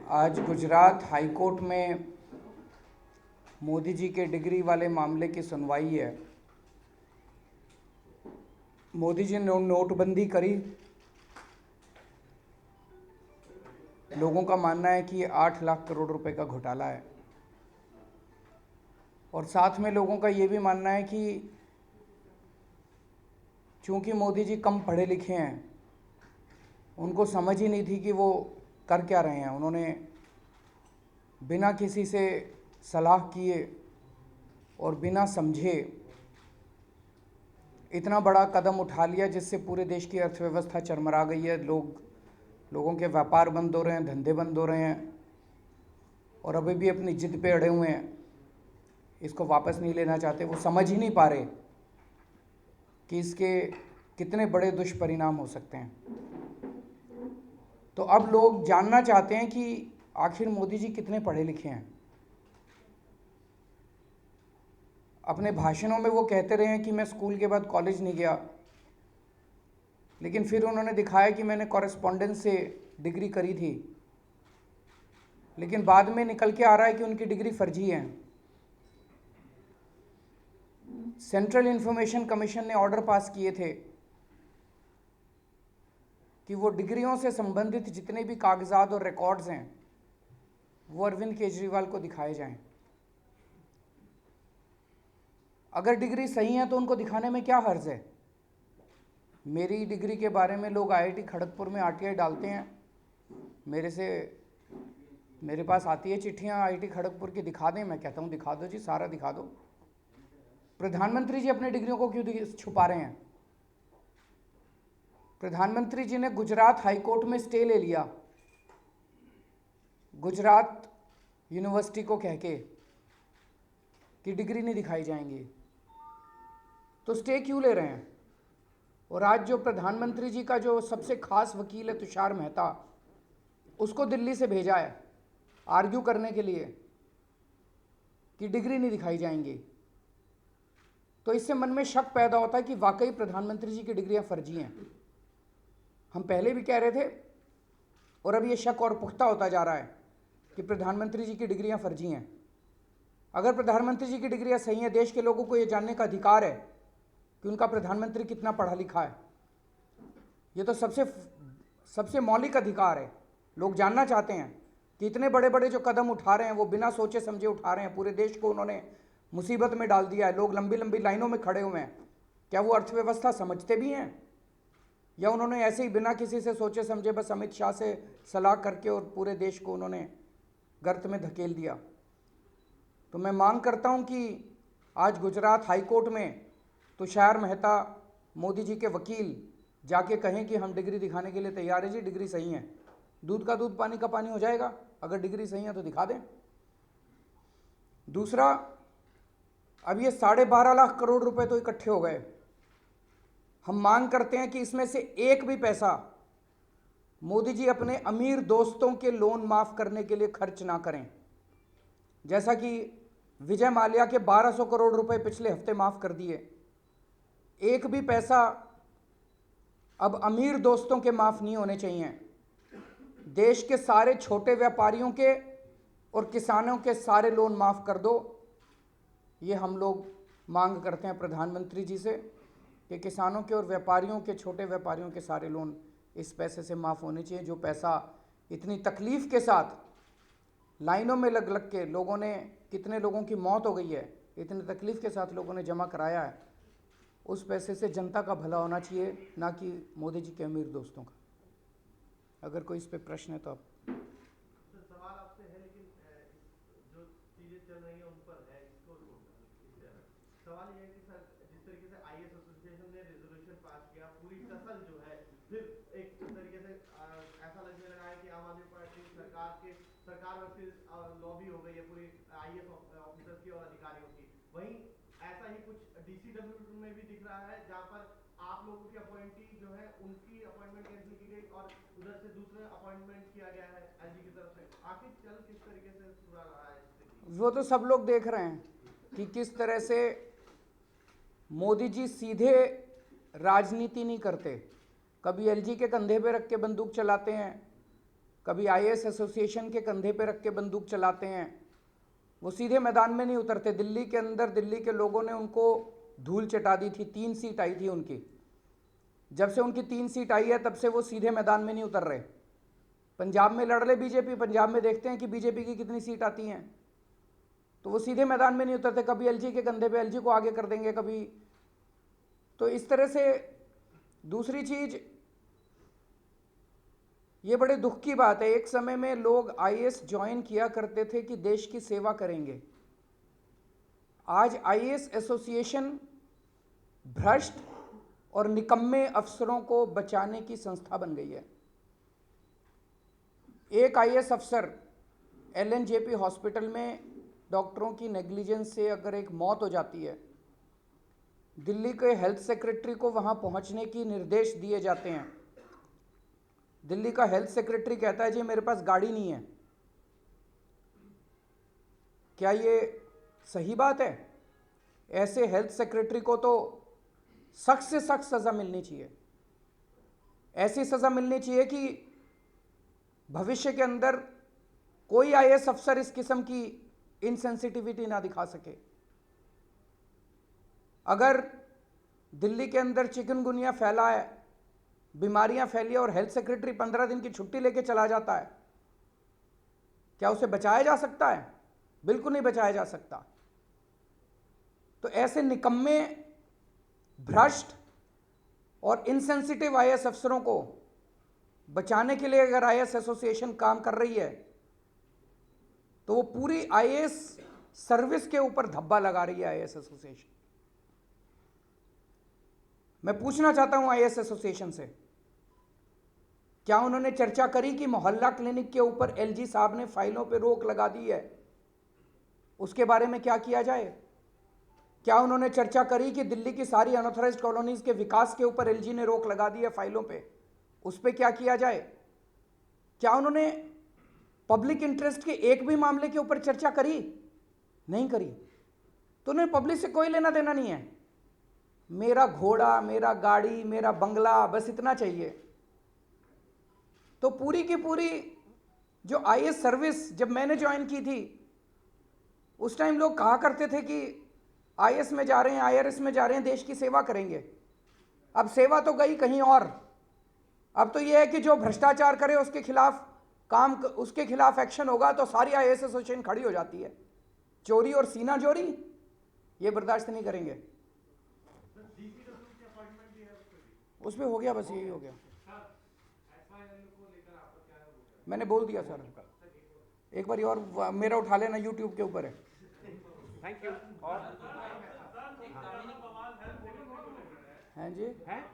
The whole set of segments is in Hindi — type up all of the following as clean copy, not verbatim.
आज गुजरात हाई कोर्ट में मोदी जी के डिग्री वाले मामले की सुनवाई है। मोदी जी ने नोटबंदी करी। लोगों का मानना है कि 8 लाख करोड़ रुपए का घोटाला है और साथ में लोगों का ये भी मानना है कि चूंकि मोदी जी कम पढ़े लिखे हैं, उनको समझ ही नहीं थी कि वो कर क्या रहे हैं। उन्होंने बिना किसी से सलाह किए और बिना समझे इतना बड़ा कदम उठा लिया जिससे पूरे देश की अर्थव्यवस्था चरमरा गई है। लोगों के व्यापार बंद हो रहे हैं, धंधे बंद हो रहे हैं और अभी भी अपनी जिद पे अड़े हुए हैं, इसको वापस नहीं लेना चाहते। वो समझ ही नहीं पा रहे कि इसके कितने बड़े दुष्परिणाम हो सकते हैं। तो अब लोग जानना चाहते हैं कि आखिर मोदी जी कितने पढ़े लिखे हैं। अपने भाषणों में वो कहते रहे हैं कि मैं स्कूल के बाद कॉलेज नहीं गया, लेकिन फिर उन्होंने दिखाया कि मैंने कॉरेस्पॉन्डेंस से डिग्री करी थी, लेकिन बाद में निकल के आ रहा है कि उनकी डिग्री फर्जी है। सेंट्रल इंफॉर्मेशन कमीशन ने ऑर्डर पास किए थे कि वो डिग्रियों से संबंधित जितने भी कागजात और रिकॉर्ड्स हैं वो अरविंद केजरीवाल को दिखाए जाएं। अगर डिग्री सही है तो उनको दिखाने में क्या हर्ज है। मेरी डिग्री के बारे में लोग आईआईटी खड़गपुर में आरटीआई डालते हैं, मेरे पास आती है चिट्ठियां आईआईटी खड़गपुर की, दिखा दें। मैं कहता हूं दिखा दो जी, सारा दिखा दो। प्रधानमंत्री जी अपनी डिग्रियों को क्यों छुपा रहे हैं। प्रधानमंत्री जी ने गुजरात हाई कोर्ट में स्टे ले लिया गुजरात यूनिवर्सिटी को कह के कि डिग्री नहीं दिखाई जाएंगी, तो स्टे क्यों ले रहे हैं। और आज जो प्रधानमंत्री जी का जो सबसे खास वकील है तुषार मेहता, उसको दिल्ली से भेजा है आर्ग्यू करने के लिए कि डिग्री नहीं दिखाई जाएंगी। तो इससे मन में शक पैदा होता है कि वाकई प्रधानमंत्री जी की डिग्रियां फर्जी हैं। हम पहले भी कह रहे थे और अब ये शक और पुख्ता होता जा रहा है कि प्रधानमंत्री जी की डिग्रियां फर्जी हैं। अगर प्रधानमंत्री जी की डिग्रियां सही हैं, देश के लोगों को ये जानने का अधिकार है कि उनका प्रधानमंत्री कितना पढ़ा लिखा है। ये तो सबसे मौलिक अधिकार है। लोग जानना चाहते हैं कि इतने बड़े बड़े जो कदम उठा रहे हैं वो बिना सोचे समझे उठा रहे हैं। पूरे देश को उन्होंने मुसीबत में डाल दिया है। लोग लंबी लंबी लाइनों में खड़े हुए हैं। क्या वो अर्थव्यवस्था समझते भी हैं, या उन्होंने ऐसे ही बिना किसी से सोचे समझे बस अमित शाह से सलाह करके और पूरे देश को उन्होंने गर्त में धकेल दिया। तो मैं मांग करता हूं कि आज गुजरात हाई कोर्ट में तुषार मेहता, मोदी जी के वकील, जाके कहें कि हम डिग्री दिखाने के लिए तैयार है जी, डिग्री सही है। दूध का दूध पानी का पानी हो जाएगा। अगर डिग्री सही है तो दिखा दें। दूसरा, अब ये 12.5 लाख करोड़ रुपए तो इकट्ठे हो गए। हम मांग करते हैं कि इसमें से एक भी पैसा मोदी जी अपने अमीर दोस्तों के लोन माफ करने के लिए खर्च ना करें। जैसा कि विजय माल्या के 1200 करोड़ रुपए पिछले हफ्ते माफ कर दिए, एक भी पैसा अब अमीर दोस्तों के माफ नहीं होने चाहिए। देश के सारे छोटे व्यापारियों के और किसानों के सारे लोन माफ कर दो। ये हम लोग मांग करते हैं प्रधानमंत्री जी से कि किसानों के और व्यापारियों के, छोटे व्यापारियों के सारे लोन इस पैसे से माफ होने चाहिए। जो पैसा इतनी तकलीफ के साथ लाइनों में लग लग के लोगों ने, कितने लोगों की मौत हो गई है, इतनी तकलीफ के साथ लोगों ने जमा कराया है, उस पैसे से जनता का भला होना चाहिए, ना कि मोदी जी के अमीर दोस्तों का। अगर कोई इस पे प्रश्न है तो आप। सवाल आपसे है, लेकिन जो चीजें चल रही हैं उन पर है, इसको सवाल ये है कि सर, जिस तरीके से आईएएस एसोसिएशन ने रेजोल्यूशन पास किया, पूरी टसल जो है फिर एक तरीके से ऐसा लगने लगा है कि आम आदमी पार्टी सरकार वर्सेस लॉबी हो गई है पूरी आईएएस ऑफिसर्स की और अधिकारियों की। वहीं ऐसा ही कुछ डीसीडब्ल्यू में भी दिख रहा है, जहां पर आप लोगों की अपॉइंटी जो है उनकी अपॉइंटमेंट कैंसिल की गई और उधर से दूसरा अपॉइंटमेंट किया गया है एलजी की तरफ से। आखिर चल किस तरीके से पूरा रहा है स्थिति? वो तो सब लोग देख रहे हैं कि किस तरह से मोदी जी सीधे राजनीति नहीं करते। कभी एलजी के कंधे पे रख के बंदूक चलाते हैं, कभी आईएएस एसोसिएशन के कंधे पे रख के बंदूक चलाते हैं। वो सीधे मैदान में नहीं उतरते। दिल्ली के अंदर दिल्ली के लोगों ने उनको धूल चटा दी थी। 3 सीट आई थी उनकी। जब से उनकी 3 सीट आई है तब से वो सीधे मैदान में नहीं उतर रहे। पंजाब में लड़ रहे बीजेपी, पंजाब में देखते हैं कि बीजेपी की कितनी सीट आती हैं, तो वो सीधे मैदान में नहीं उतरते। कभी एलजी के कंधे पे, एलजी को आगे कर देंगे कभी। तो इस तरह से दूसरी चीज, ये बड़े दुख की बात है, एक समय में लोग आईएएस ज्वाइन किया करते थे कि देश की सेवा करेंगे। आज आईएएस एसोसिएशन भ्रष्ट और निकम्मे अफसरों को बचाने की संस्था बन गई है। एक आईएएस अफसर एलएनजेपी हॉस्पिटल में डॉक्टरों की नेग्लिजेंस से अगर एक मौत हो जाती है, दिल्ली के हेल्थ सेक्रेटरी को वहां पहुंचने की निर्देश दिए जाते हैं। दिल्ली का हेल्थ सेक्रेटरी कहता है जी मेरे पास गाड़ी नहीं है। क्या ये सही बात है? ऐसे हेल्थ सेक्रेटरी को तो सख्त से सख्त सजा मिलनी चाहिए। ऐसी सजा मिलनी चाहिए कि भविष्य के अंदर कोई आईएएस अफसर इस किस्म की इनसेंसिटिविटी ना दिखा सके। अगर दिल्ली के अंदर चिकनगुनिया फैला है, बीमारियां फैली और हेल्थ सेक्रेटरी 15 दिन की छुट्टी लेके चला जाता है, क्या उसे बचाया जा सकता है? बिल्कुल नहीं बचाया जा सकता। तो ऐसे निकम्मे, भ्रष्ट और इनसेंसिटिव आईएएस अफसरों को बचाने के लिए अगर आईएएस एसोसिएशन काम कर रही है तो वो पूरी आईएएस सर्विस के ऊपर धब्बा लगा रही है आईएएस एसोसिएशन। मैं पूछना चाहता हूं आईएएस एसोसिएशन से, क्या उन्होंने चर्चा करी कि मोहल्ला क्लिनिक के ऊपर एलजी साहब ने फाइलों पे रोक लगा दी है, उसके बारे में क्या किया जाए? क्या उन्होंने चर्चा करी कि दिल्ली की सारी अनऑथराइज्ड कॉलोनीज के विकास के ऊपर एलजी ने रोक लगा दी है फाइलों पे, उस पर क्या किया जाए? क्या उन्होंने पब्लिक इंटरेस्ट के एक भी मामले के ऊपर चर्चा करी? नहीं करी। तो उन्हें पब्लिक से कोई लेना देना नहीं है। मेरा घोड़ा, मेरा गाड़ी, मेरा बंगला, बस इतना चाहिए। तो पूरी की पूरी जो आईएएस सर्विस जब मैंने ज्वाइन की थी उस टाइम लोग कहा करते थे कि आईएएस में जा रहे हैं, आईआरएस में जा रहे हैं, देश की सेवा करेंगे। अब सेवा तो गई कहीं और। अब तो यह है कि जो भ्रष्टाचार करे उसके खिलाफ एक्शन होगा तो सारी आईएएस एसोसिएशन खड़ी हो जाती है। चोरी और सीना चोरी ये बर्दाश्त नहीं करेंगे। उस पर हो गया, बस यही हो गया। मैंने बोल दिया सर, एक बार और मेरा उठा लेना, यूट्यूब के ऊपर है। Thank you. और हैं जी, हैं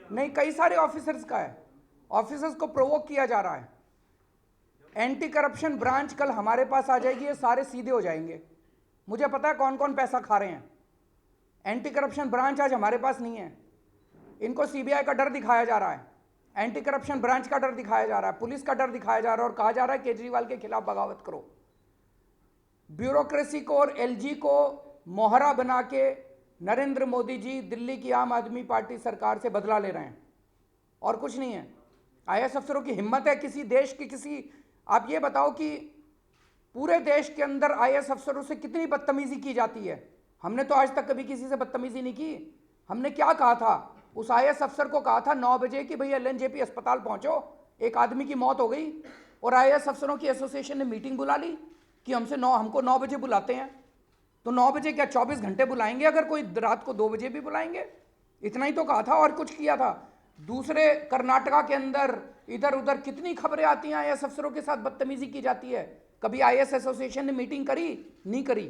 नहीं, कई सारे ऑफिसर्स का है। ऑफिसर्स को प्रोवोक किया जा रहा है। एंटी करप्शन ब्रांच कल हमारे पास आ जाएगी, ये सारे सीधे हो जाएंगे। मुझे पता है कौन कौन पैसा खा रहे हैं। एंटी करप्शन ब्रांच आज हमारे पास नहीं है। इनको सीबीआई का डर दिखाया जा रहा है, एंटी करप्शन ब्रांच का डर दिखाया जा रहा है, पुलिस का डर दिखाया जा रहा है और कहा जा रहा है केजरीवाल के खिलाफ बगावत करो। ब्यूरोक्रेसी को और एलजी को मोहरा बना के नरेंद्र मोदी जी दिल्ली की आम आदमी पार्टी सरकार से बदला ले रहे हैं और कुछ नहीं है। आईएएस अफसरों की हिम्मत है किसी देश की आप ये बताओ कि पूरे देश के अंदर आईएएस अफसरों से कितनी बदतमीजी की जाती है? हमने तो आज तक कभी किसी से बदतमीजी नहीं की। हमने क्या कहा था? उस आईएएस अफसर को कहा था 9 बजे कि भाई एलएनजेपी अस्पताल पहुंचो, एक आदमी की मौत हो गई, और आईएएस अफसरों की एसोसिएशन ने मीटिंग बुला ली कि हमको 9 बजे बुलाते हैं। तो 9 बजे क्या 24 घंटे बुलाएंगे? अगर कोई रात को 2 बजे भी बुलाएंगे? इतना ही तो कहा था और कुछ किया था। दूसरे कर्नाटका के अंदर इधर उधर कितनी खबरें आती हैं, आईएएस अफसरों के साथ बदतमीजी की जाती है। कभी आईएएस एसोसिएशन ने मीटिंग करी? नहीं करी।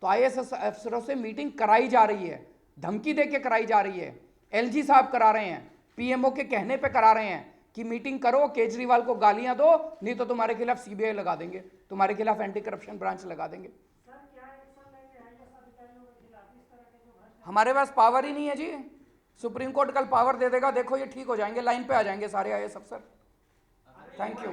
तो आईएएस अफसरों से मीटिंग कराई जा रही है, धमकी दे के कराई जा रही है। एलजी साहब करा रहे हैं, पीएमओ के कहने पे करा रहे हैं कि मीटिंग करो, केजरीवाल को गालियां दो, नहीं तो तुम्हारे खिलाफ सीबीआई लगा देंगे, तुम्हारे खिलाफ एंटी करप्शन ब्रांच लगा देंगे। हमारे पास पावर ही नहीं है जी। सुप्रीम कोर्ट कल पावर दे देगा, देखो ये ठीक हो जाएंगे, लाइन पे आ जाएंगे सारे आईएएस अफसर। Thank you.